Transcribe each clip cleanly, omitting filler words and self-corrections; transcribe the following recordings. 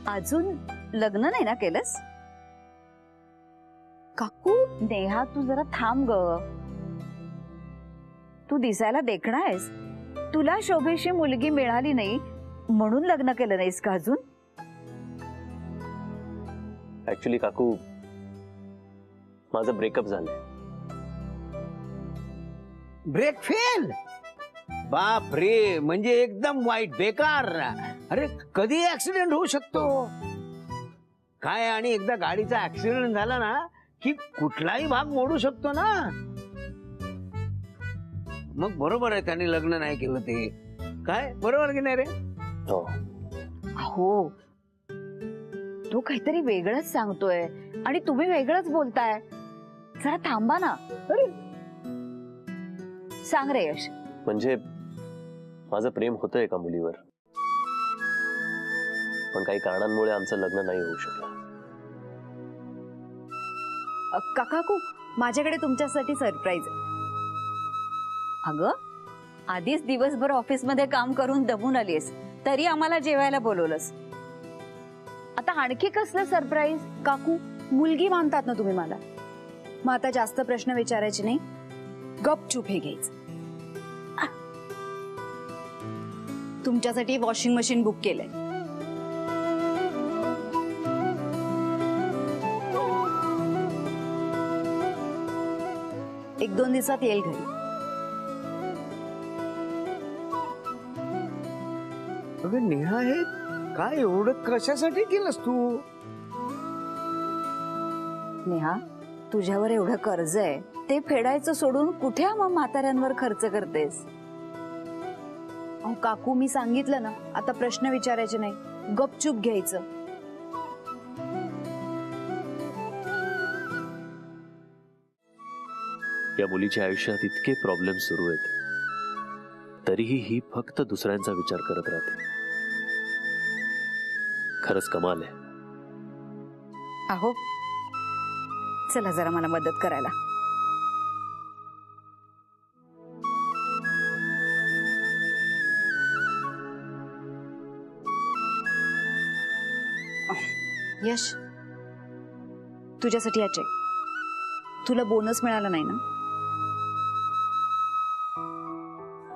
अजून लग्न नाही ना केलंस? काकू नेहा तू जरा थांब ग. तू दिसायला देखणा आहेस. तुला शोभेशी मुलगी मिळाली नाही म्हणून लग्न केलं नाहीस का अजून? ऍक्च्युली काकू माझं ब्रेकअप झालंय. Brake fail? बाप रे, म्हणजे एकदम वाईट, बेकार. अरे कधी ऍक्सिडेंट होऊ शकतो काय, आणि एकदा गाडीचा ऍक्सिडेंट झाला ना की कुठलाही भाग मोडू शकतो ना. मग बरोबर आहे त्यांनी लग्न नाही केलं ते. काय बरोबर की नाही रे? हो. हो, तो काहीतरी वेगळंच सांगतोय आणि तुम्ही वेगळंच बोलताय. जरा थांबा ना. अरे सांग रे यश. म्हणजे माझं प्रेम होतं एका मुलीवर, पण काही कारणांमुळे आमचं लग्न नाही होऊ शकलं. काकू माझ्याकडे तुमच्यासाठी सरप्राईज आहे. अगं, आधीच दिवसभर ऑफिस मध्ये काम करून दमून आलीस, तरी आम्हाला जेवायला बोलवलंस. आता आणखी कसलं सरप्राईज? काकू मुलगी मानतात ना तुम्ही मला, मग आता जास्त प्रश्न विचारायचे नाही, गपचूप हे घ्यायचं. तुमच्यासाठी वॉशिंग मशीन बुक केलंय. एक दोन दिवसात येईल घरी. अगं नेहा, हे काय एवढं कशासाठी केलंस तू? नेहा, तुझ्यावर एवढं कर्ज आहे ते फेडायचं सोडून कुठे मग म्हाताऱ्यांवर खर्च करतेस? अहो काकू, मी सांगितलं ना, आता प्रश्न विचारायचे नाही, गपचूप घ्यायचं. या मुलीच्या आयुष्यात इतके प्रॉब्लेम सुरू आहेत, तरीही ही फक्त दुसऱ्यांचा विचार करत राहते. खरंच कमाल आहे. अहो, चला जरा मला मदत करायला. यश, तुझ्यासाठी हा चेक. तुला बोनस मिळाला नाही ना?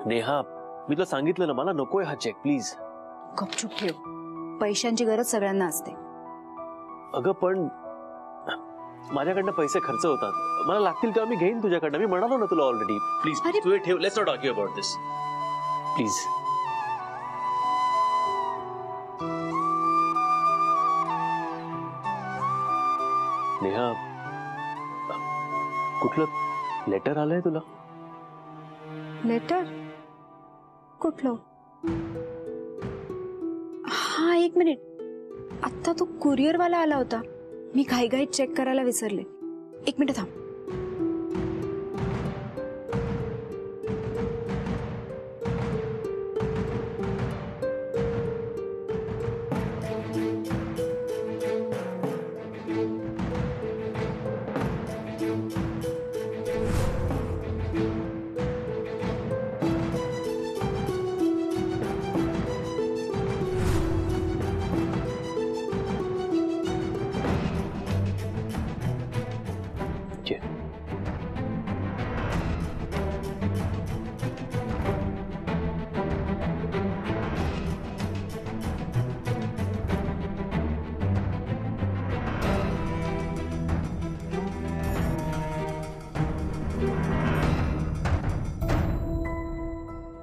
नेहा, मी तुला सांगितलं ना, मला नकोय हा चेक, प्लीज. गपचूप ठेव. पैशांची गरज सगळ्यांना असते. अगं पण माझ्याकडनं पैसे खर्च होतात, मला लागतील तेव्हा मी घेईन तुझ्याकडनं. मी म्हणालो ना तुला ऑलरेडी. प्लीज तू हे ठेव. Let's not argue about this, please. Neha, कुठलं लेटर आलंय तुला? लेटर? कुठलं? हा, एक मिनिट. आता तो कुरिअर वाला आला होता, मी घाईघाईत चेक करायला विसरले. एक मिनिट थांब.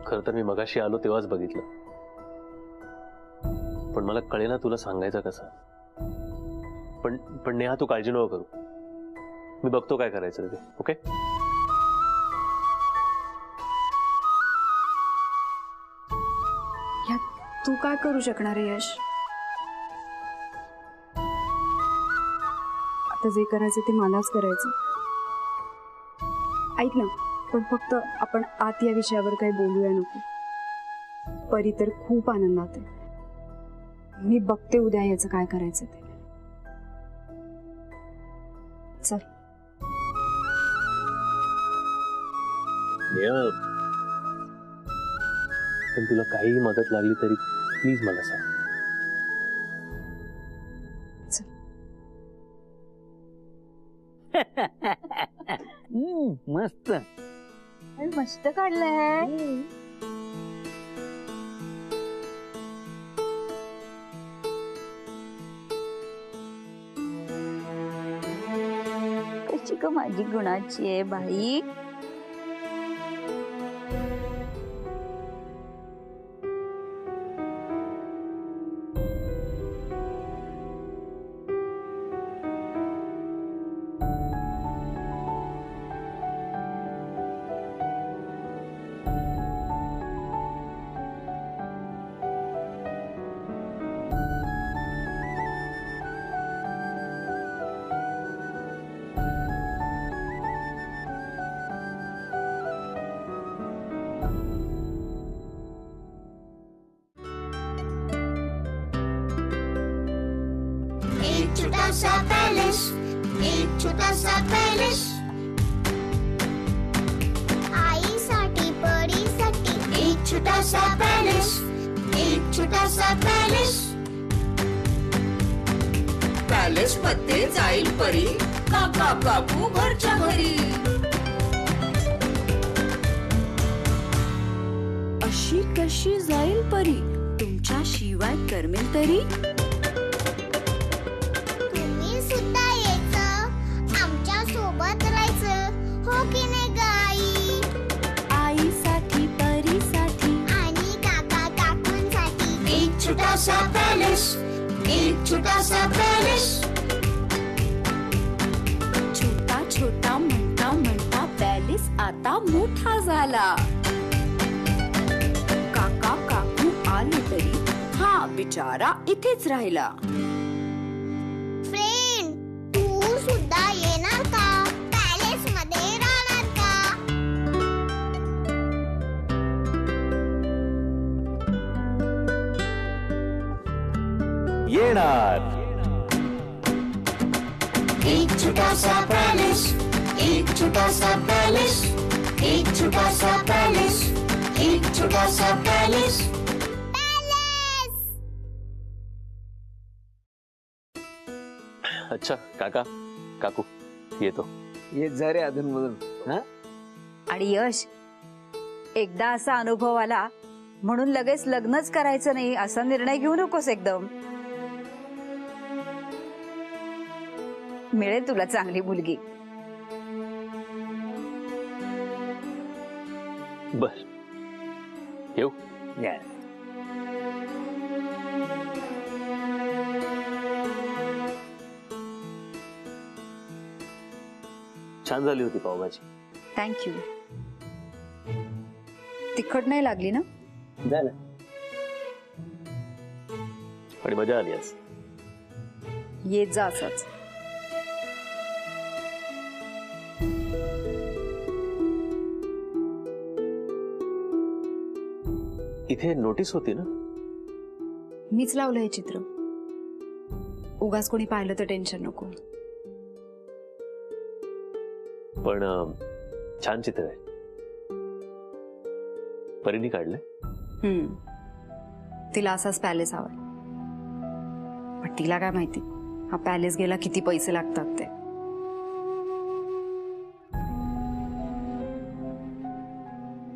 खरं तर मी मगाशी आलो तेव्हाच बघितलं, पण मला कळेना तुला सांगायचं कसं. पण नेहा, तू काळजी नको करू, मी बघतो काय करायचं ते. ओके? तू काय करू शकणार आहे यश? आता जे करायचं ते मलाच करायचं. ऐक ना, पण फक्त आपण आत या विषयावर काही बोलूया नको. परी तर खूप आनंदात आहे. मी बघते उद्या याचं काय करायचं ते. चल. पण तुला काही मदत लागली तरी प्लीज मला सांग. मस्त. मस्त काढलंय. कशी ग माझी गुणाची आहे बाई. एक छोटा सा पैलेस, एक छोटा सा पैलेस. आईसाठी परीसाठी एक छोटा सा पैलेस, एक छोटा सा पैलेस. पॅलेस मध्ये जाईल परी, काका काकू घरच्या घरी. अशी कशी जाईल परी, तुमच्या शिवाय करमेल तरी. तुम्ही सुद्धा यायचं, आमच्या सोबत राहायचं, हो की नाही गाई. आईसाठी परीसाठी आणि काका काकूंसाठी एक छोटा सा पैलेस, एक छोटा सा पैलेस. छोटा छोटा म्हणता म्हणता पॅलेस आता मोठा झाला. काका काकू आले तरी हा बिचारा इथेच राहिला. फ्रेंड, तू सुद्धा येणार का? पॅलेस मध्ये राहणार का? येणार. एक छोटा सा पैलेस, एक छोटा सा पैलेस, एक छोटा सा पैलेस, एक छोटा सा पैलेस. पैलेस. अच्छा काका काकू येतो. येत जा रे अधून मधून. आणि यश, एकदा असा अनुभव आला म्हणून लगेच लग्नच करायचं नाही असा निर्णय घेऊ नकोस एकदम. मिळेल तुला चांगली मुलगी. बर येऊ. छान झाली होती पावभाजी. थँक्यू. तिखट नाही लागली ना? झालं. आणि मजा आली आज. येत जा असंच. इथे नोटीस होती ना? मीच लावलं हे चित्र. उगाच कोणी पाहिलं तर टेन्शन नको. पण छान चित्र आहे. परीने काढलंय. तिला असाच पॅलेस हवाय. पण तिला काय माहिती हा पॅलेस गेला किती पैसे लागतात ते.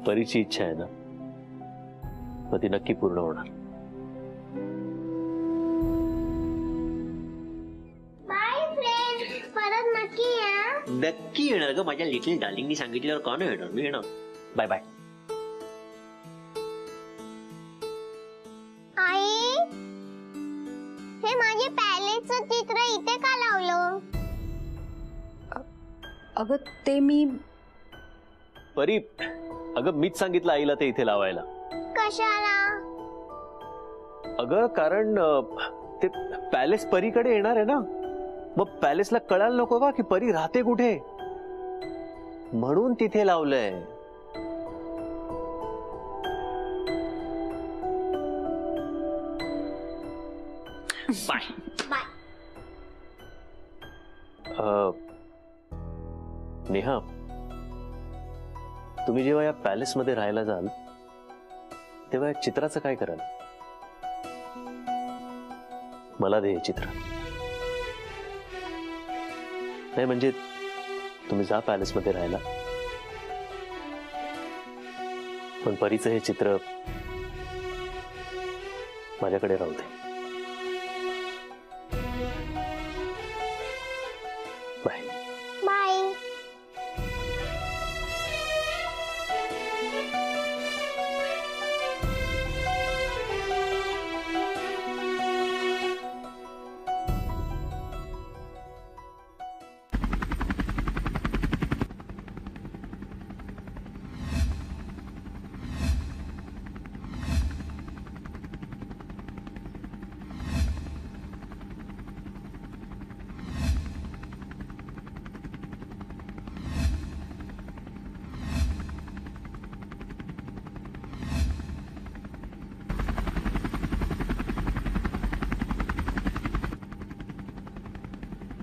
परीची इच्छा आहे ना, मग ती नक्की पूर्ण होणार. बाय फ्रेंड, परत नक्की या. नक्की येणार ग. माझ्या लिटिल डार्लिंगनी सांगितल्यावर का नाही येणार? मी येणार. Bye bye. आई, हे माझे पॅलेसचं चित्र इथे का लावलं? अगं ते मी परी, अगं मीच सांगितलं आईला ते इथे लावायला. कशाला? अगं कारण ते पॅलेस परीकडे येणार आहे ना, मग पॅलेसला कळायला नको का की परी राहते कुठे, म्हणून तिथे लावलंय. Bye bye. नेहा, तुम्ही जेव्हा या पॅलेस मध्ये राहायला जाल तेव्हा या चित्राचं काय कराल? मला दे हे चित्र. नाही म्हणजे तुम्ही जा पॅलेस मध्ये राहायला, पण परीचं हे चित्र माझ्याकडे राहू दे. बाय. बाय.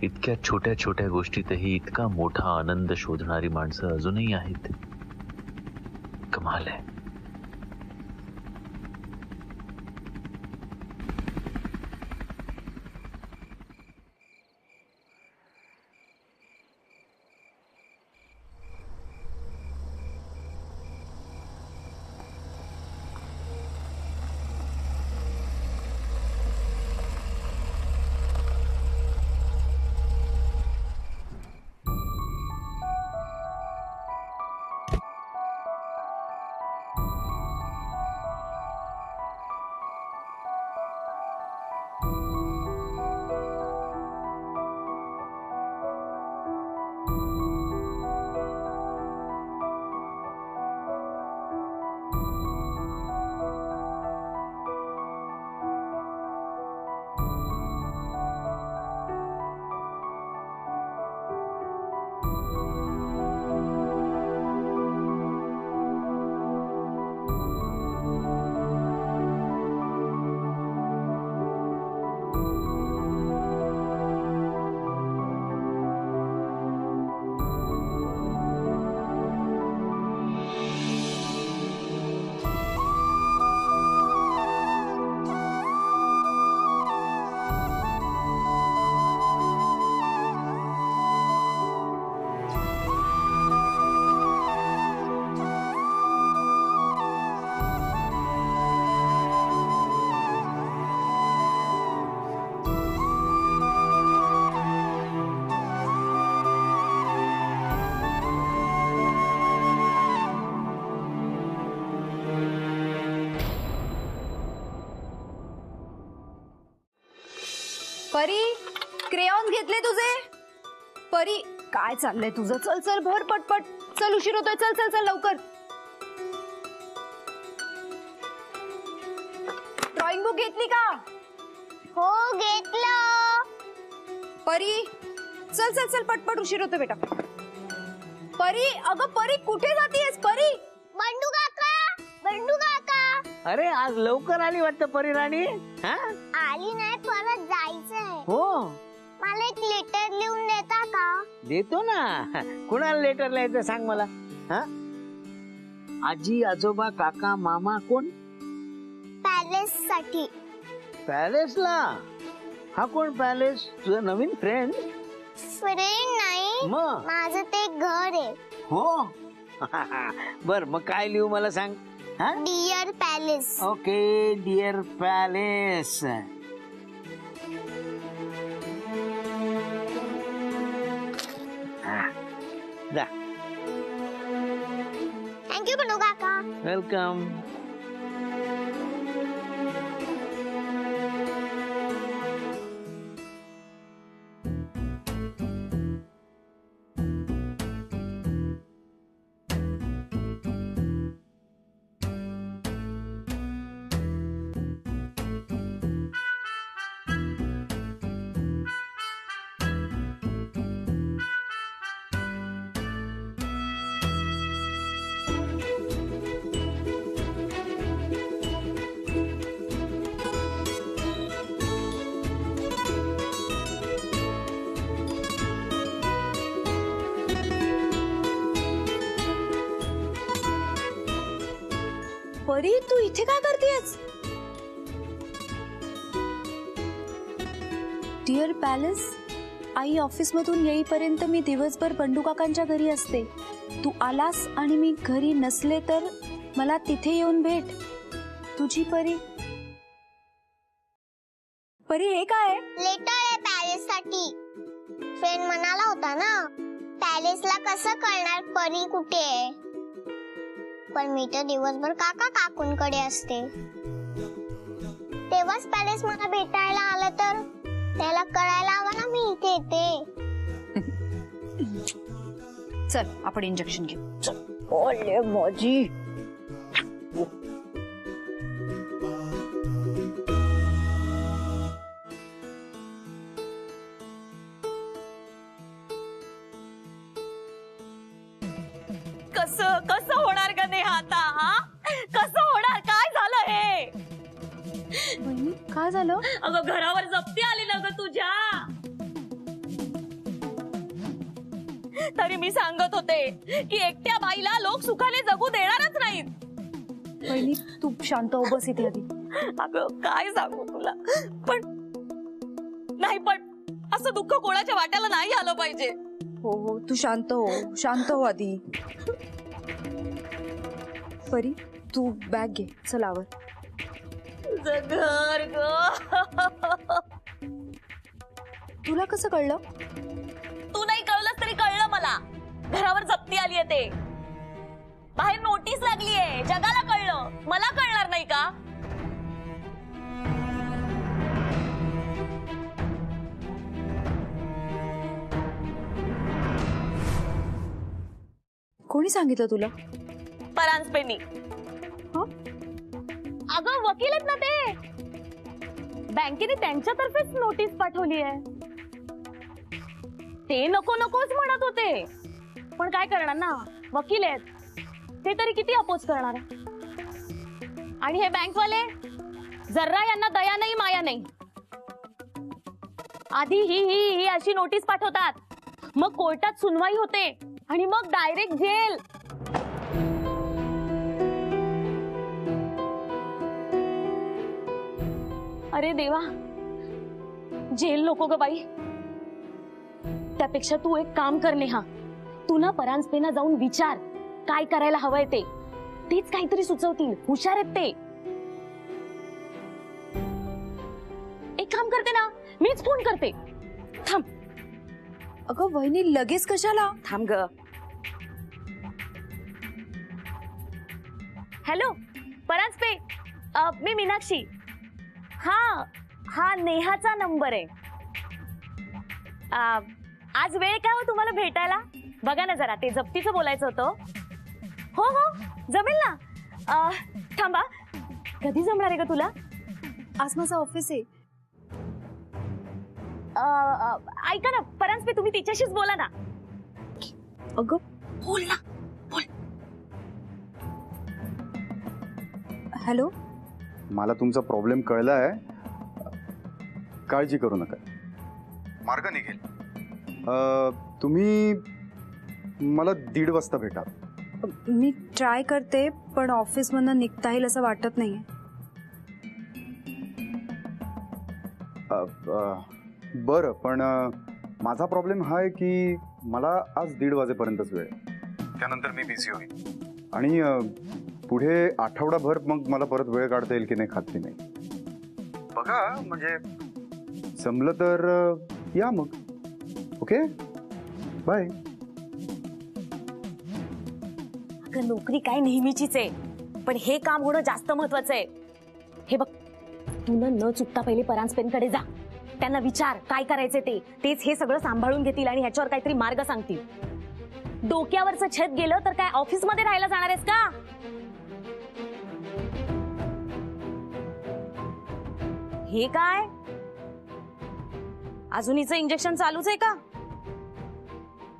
इतक्या छोट्या छोट्या गोष्टीतही इतका मोठा आनंद शोधणारी माणसं अजूनही आहेत. कमाल आहे. परी, क्रेयॉन्स घेतले तुझे? परी, काय चाललंय तुझं? चल चल भर पटपट. चल, उशीर होतोय. चल चल चल लवकर. ड्रॉइंग बुक घेतली का? हो घेतलं. परी, चल चल चल पटपट, उशीर होतोय बेटा. परी, अगं परी कुठे जातीयस? परी, बंडू काका, बंडू काका. अरे आज लवकर आली वाटतं परिराणी. हा आली नाही, परत जायचंय. हो, मला एक लेटर लिहून देता का? देतो ना. कुणाला लेटर लिहायचं सांग मला. हा आजी आजोबा काका मामा कोण? पॅलेस साठी. पॅलेसला? हा कोण पॅलेस? तुझं नवीन फ्रेंड? फ्रेंड नाही, मग? माझं ते घर आहे. हो. बर, मग काय लिहू मला सांग. हा dear palace. Okay, dear palace. जा. थँक्यू बंडू काका. वेलकम. परी, तू इथे काय करतेस? डिअर पॅलेस, आई ऑफिसमधून येईपर्यंत मी दिवसभर बंडू काकांच्या घरी असते. तू आलास आणि मी घरी नसले तर मला तिथे येऊन भेट. तुझी परी. परी हे काय? लेटर आहे पॅरिस साठी. फ्रेंड म्हणाला होता ना पॅरिसला कसं कळणार परी कुठे आहे. पण मी तर दिवसभर काका काकूंकडे असते. तेव्हाच पॅरिस मला भेटायला आलं तर त्याला कळायला हवं ना मी इथे येते. चल आपण इंजेक्शन घेऊ. ओले माझी. कसं कसं होणार का नेहा आता? हा कसं होणार? काय झालं हे? वहिनी काय झालं? अगं घरावर जप्ती आली ना ग तुझ्या. तरी मी सांगत होते की एकट्या बाईला लोक सुखाने जगू देणारच नाहीत. वहिनी तू शांत हो, बस इथे आधी. अगं काय सांगू तुला. पण नाही, पण असं दुःख कोणाच्या वाट्याला नाही आलं पाहिजे. हो हो तू शांत हो, शांत हो आधी. परी तू बॅग घे, चल आवर. तुझं घर ग. तुला कसं कळलं? तू नाही कळलंस तरी कळलं मला. घरावर जप्ती आलीये ते. बाहेर नोटीस लागलीये. जगाला कळलं, मला कळणार नाही का? कोणी सांगितलं तुला? परांजपेंनी. अगं वकील आहेत ना ते. बँकेने त्यांच्यातर्फेच नोटीस पाठवली आहे. ते नको नकोच म्हणत होते, पण काय करणार ना, वकील आहेत ते तरी किती अपोज करणार. आणि हे बँकवाले जर्रा यांना दया नाही माया नाही. आधी ही अशी नोटीस पाठवतात, मग कोर्टात सुनवाई होते आणि मग डायरेक्ट जेल. अरे देवा, जेल नको ग बाई. त्यापेक्षा तू एक काम कर नेहा. तू ना परांजपेंना जाऊन विचार काय करायला हवंय ते. तेच काहीतरी सुचवतील. हुशार आहेत ते. एक काम करते ना, मीच फोन करते. थांब. अगं वहिनी लगेच कशाला? थांब ग. हॅलो परांजपे, मी मीनाक्षी. हा नेहाचा नंबर आहे. आज वेळ काय हो तुम्हाला भेटायला? बघा ना जरा, ते जप्तीचं बोलायचं होतं. हो हो जमेल ना. थांबा, कधी जमणार आहे का तुला? आज माझं ऑफिस आहे. ऐका ना परांजपे, तुम्ही तिच्याशीच बोला ना. अगं बोल ना, बोल. हॅलो. मला तुमचा प्रॉब्लेम कळला आहे. काळजी करू नका, मार्ग निघेल. तुम्ही मला 1:30 वाजता भेटा. मी ट्राय करते, पण ऑफिसमधनं निघता येईल असं वाटत नाहीये. बरं, पण माझा प्रॉब्लेम हा आहे की मला आज 1:30 वाजेपर्यंतच वेळ आहे. त्यानंतर मी बिझी होईल आणि पुढे आठवडाभर मग मला परत वेळ काढता येईल की नाही खात्री नाही. बघा, म्हणजे जमलं तर या मग. Okay, bye. अगं नोकरी काय नेहमीचीच आहे, पण हे काम होणं जास्त महत्वाचं आहे. हे बघ, तू न चुकता पहिले परांजपेंकडे जा. त्यांना विचार काय करायचे ते. तेच हे सगळं सांभाळून घेतील आणि ह्याच्यावर काहीतरी मार्ग सांगतील. डोक्यावरचं छत गेलं तर काय ऑफिसमध्ये राहायला जाणार आहेस का? हे काय अजून हिचं इंजेक्शन चालूच आहे का?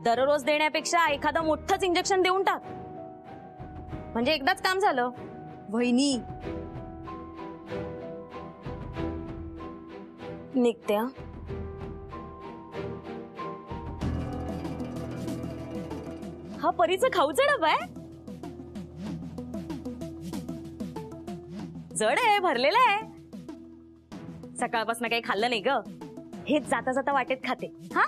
दररोज देण्यापेक्षा एखादं मोठंच इंजेक्शन देऊन टाक, म्हणजे एकदाच काम झालं. वहिनी निघते. हा परीचं खाऊचं डबा आहे. जड आहे, भरलेलं आहे. सकाळपासून काही खाल्लं नाही ग. हेच जाता जाता वाटेत खाते. हा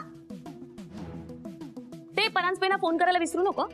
परांजपेंना फोन करायला विसरू नको.